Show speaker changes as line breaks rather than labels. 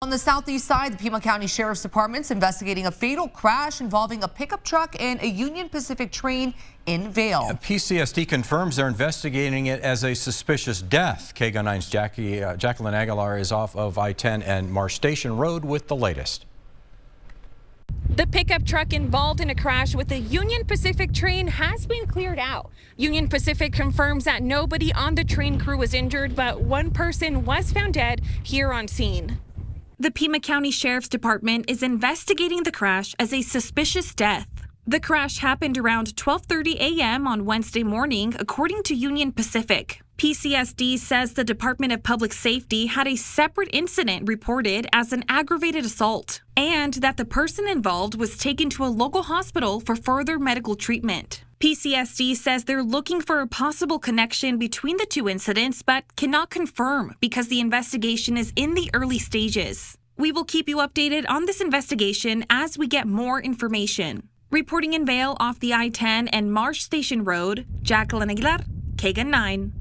On the southeast side, the Pima County Sheriff's Department's investigating a fatal crash involving a pickup truck and a Union Pacific train in Vail.
PCSD confirms they're investigating it as a suspicious death. KGUN 9's Jacqueline Aguilar is off of I-10 and Marsh Station Road with the latest.
The pickup truck involved in a crash with a Union Pacific train has been cleared out. Union Pacific confirms that nobody on the train crew was injured, but one person was found dead here on scene.
The Pima County Sheriff's Department is investigating the crash as a suspicious death. The crash happened around 12:30 a.m. on Wednesday morning, according to Union Pacific. PCSD says the Department of Public Safety had a separate incident reported as an aggravated assault, and that the person involved was taken to a local hospital for further medical treatment. PCSD says they're looking for a possible connection between the two incidents, but cannot confirm because the investigation is in the early stages. We will keep you updated on this investigation as we get more information. Reporting in Vail off the I-10 and Marsh Station Road, Jacqueline Aguilar, KGUN 9.